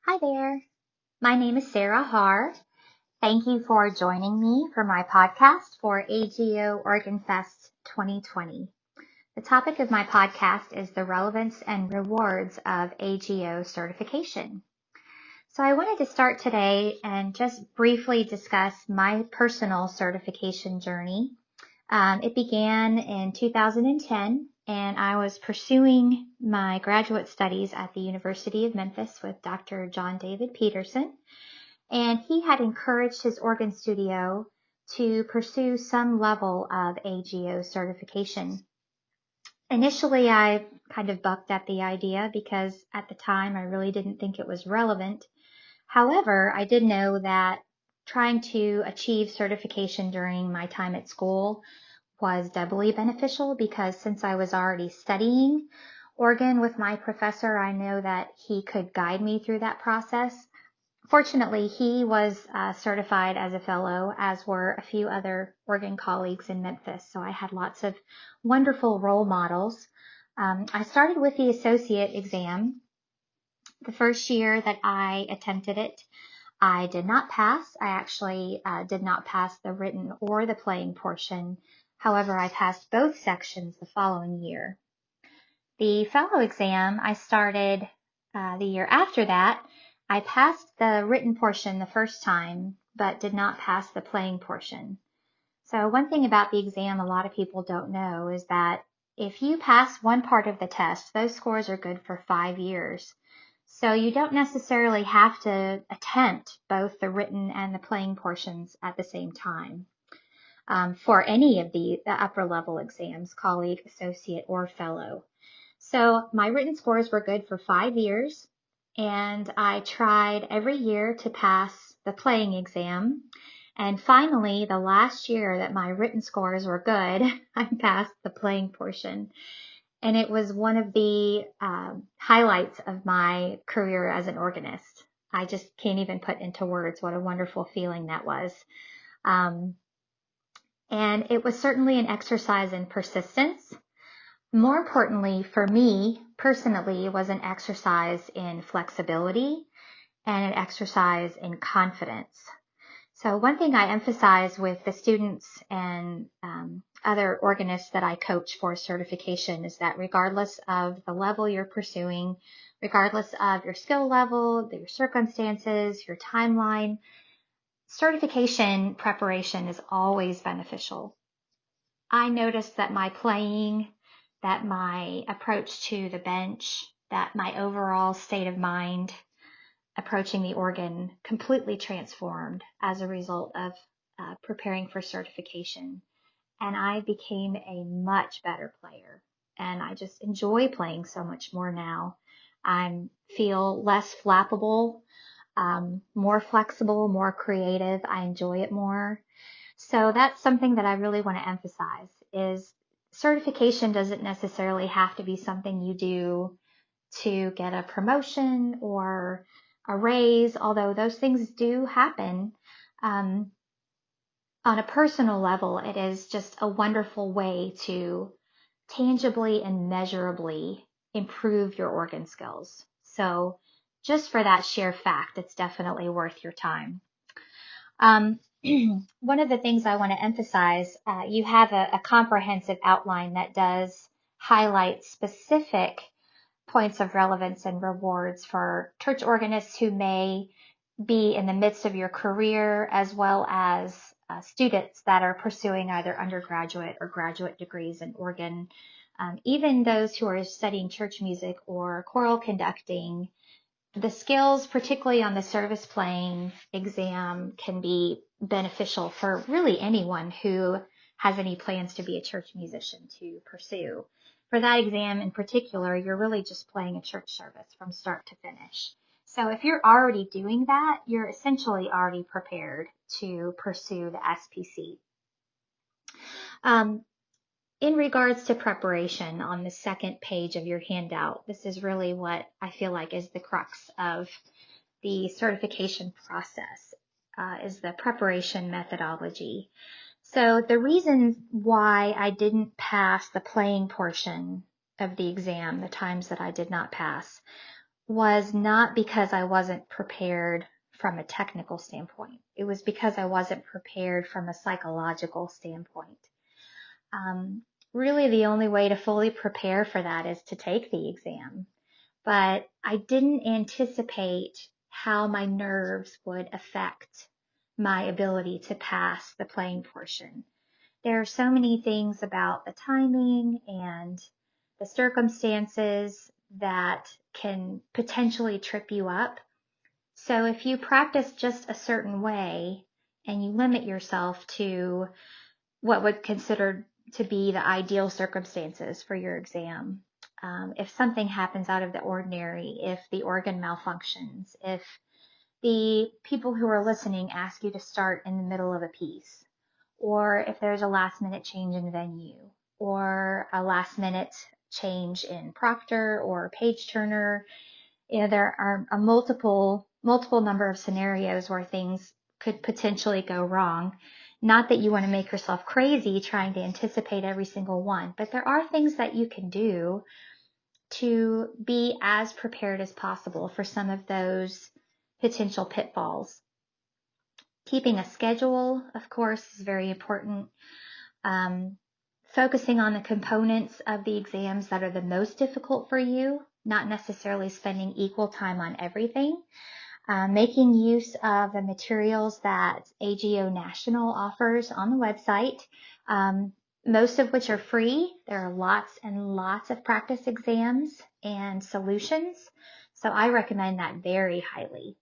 Hi there. My name is Sarah Harr. Thank you for joining me for my podcast for AGO Oregon Fest 2020. The topic of my podcast is the relevance and rewards of AGO certification. So I wanted to start today and just briefly discuss my personal certification journey. It began in 2010, and I was pursuing my graduate studies at the University of Memphis with Dr. John David Peterson, and he had encouraged his organ studio to pursue some level of AGO certification. Initially, I kind of bucked at the idea because at the time I really didn't think it was relevant. However, I did know that trying to achieve certification during my time at school was doubly beneficial because since I was already studying organ with my professor, I know that he could guide me through that process. Fortunately, he was certified as a fellow, as were a few other organ colleagues in Memphis, so I had lots of wonderful role models. I started with the associate exam. The first year that I attempted it, I did not pass. I actually did not pass the written or the playing portion. However, I passed both sections the following year. The fellow exam I started the year after that. I passed the written portion the first time, but did not pass the playing portion. So one thing about the exam a lot of people don't know is that if you pass one part of the test, those scores are good for 5 years. So you don't necessarily have to attempt both the written and the playing portions at the same time for any of the upper level exams, colleague, associate, or fellow. So my written scores were good for 5 years, and I tried every year to pass the playing exam. And finally, the last year that my written scores were good, I passed the playing portion. And it was one of the highlights of my career as an organist. I just can't even put into words what a wonderful feeling that was. And it was certainly an exercise in persistence. More importantly, for me personally, was an exercise in flexibility and an exercise in confidence. So one thing I emphasize with the students and other organists that I coach for certification is that regardless of the level you're pursuing, regardless of your skill level, your circumstances, your timeline, certification preparation is always beneficial. I noticed that my playing, that my approach to the bench, that my overall state of mind approaching the organ completely transformed as a result of preparing for certification. And I became a much better player. And I just enjoy playing so much more now. I feel less flappable, more flexible, more creative. I enjoy it more. So that's something that I really want to emphasize is certification doesn't necessarily have to be something you do to get a promotion or a raise, although those things do happen. On a personal level, it is just a wonderful way to tangibly and measurably improve your organ skills. So just for that sheer fact, it's definitely worth your time. One of the things I want to emphasize, you have a comprehensive outline that does highlight specific points of relevance and rewards for church organists who may be in the midst of your career, as well as students that are pursuing either undergraduate or graduate degrees in organ. Even those who are studying church music or choral conducting, the skills, particularly on the service playing exam, can be beneficial for really anyone who has any plans to be a church musician to pursue. For that exam in particular, you're really just playing a church service from start to finish. So if you're already doing that, you're essentially already prepared to pursue the SPC. In regards to preparation, on the second page of your handout, this is really what I feel like is the crux of the certification process, is the preparation methodology. So the reason why I didn't pass the playing portion of the exam, the times that I did not pass, was not because I wasn't prepared from a technical standpoint. It was because I wasn't prepared from a psychological standpoint. Really, the only way to fully prepare for that is to take the exam. But I didn't anticipate how my nerves would affect my ability to pass the playing portion. There are so many things about the timing and the circumstances that can potentially trip you up. So if you practice just a certain way and you limit yourself to what would consider to be the ideal circumstances for your exam, if something happens out of the ordinary, if the organ malfunctions, if the people who are listening ask you to start in the middle of a piece, or if there's a last minute change in venue, or a last minute change in proctor or page turner, there are a multiple number of scenarios where things could potentially go wrong. Not that you want to make yourself crazy trying to anticipate every single one, but there are things that you can do to be as prepared as possible for some of those potential pitfalls. Keeping a schedule, of course, is very important. Focusing on the components of the exams that are the most difficult for you, not necessarily spending equal time on everything. Making use of the materials that AGO National offers on the website, most of which are free. There are lots and lots of practice exams and solutions, so I recommend that very highly.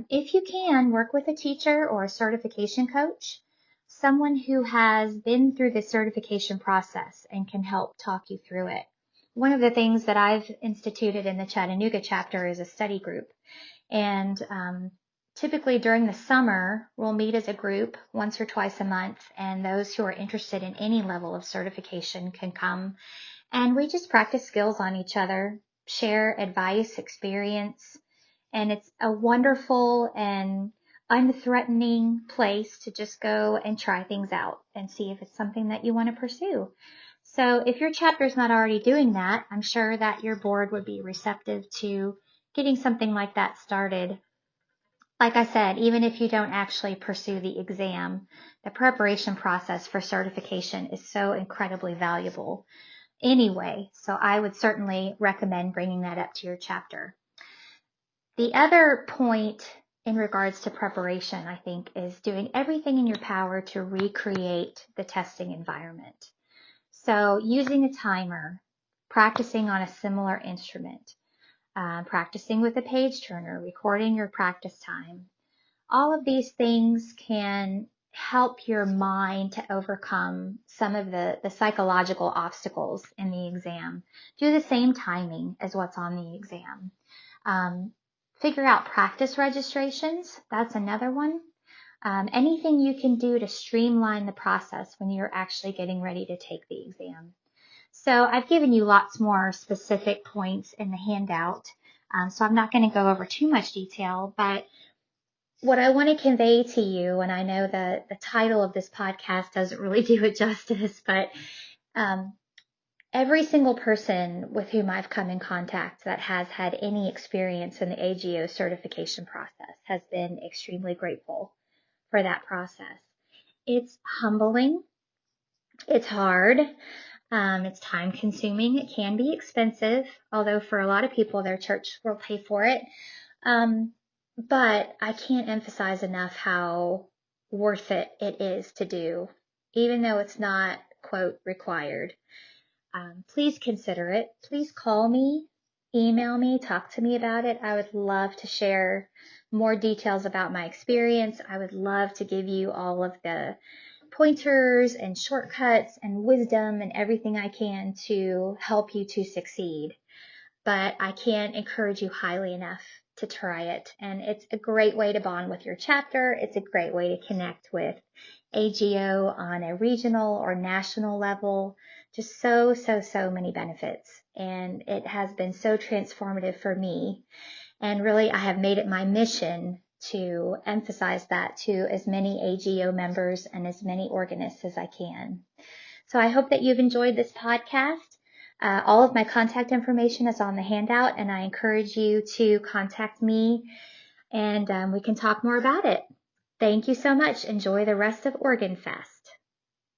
If you can, work with a teacher or a certification coach, someone who has been through the certification process and can help talk you through it. One of the things that I've instituted in the Chattanooga chapter is a study group. And typically during the summer, we'll meet as a group once or twice a month, and those who are interested in any level of certification can come. And we just practice skills on each other, share advice, experience, and it's a wonderful and unthreatening place to just go and try things out and see if it's something that you want to pursue. So if your chapter is not already doing that, I'm sure that your board would be receptive to getting something like that started. Like I said, even if you don't actually pursue the exam, the preparation process for certification is so incredibly valuable anyway. So I would certainly recommend bringing that up to your chapter. The other point in regards to preparation, I think, is doing everything in your power to recreate the testing environment. So using a timer, practicing on a similar instrument, practicing with a page turner, recording your practice time. All of these things can help your mind to overcome some of the psychological obstacles in the exam. Do the same timing as what's on the exam. Figure out practice registrations. That's another one. Anything you can do to streamline the process when you're actually getting ready to take the exam. So I've given you lots more specific points in the handout, so I'm not going to go over too much detail, but what I want to convey to you, and I know that the title of this podcast doesn't really do it justice, but every single person with whom I've come in contact that has had any experience in the AGO certification process has been extremely grateful for that process. It's humbling. It's hard. It's time consuming. It can be expensive, although for a lot of people, their church will pay for it. But I can't emphasize enough how worth it is to do, even though it's not, quote, required. Please consider it. Please call me, email me, talk to me about it. I would love to share more details about my experience. I would love to give you all of the pointers and shortcuts and wisdom and everything I can to help you to succeed. But I can't encourage you highly enough to try it. And it's a great way to bond with your chapter. It's a great way to connect with AGO on a regional or national level. Just so many benefits. And it has been so transformative for me. And really, I have made it my mission to emphasize that to as many AGO members and as many organists as I can. So I hope that you've enjoyed this podcast. All of my contact information is on the handout, and I encourage you to contact me, and we can talk more about it. Thank you so much. Enjoy the rest of Organ Fest.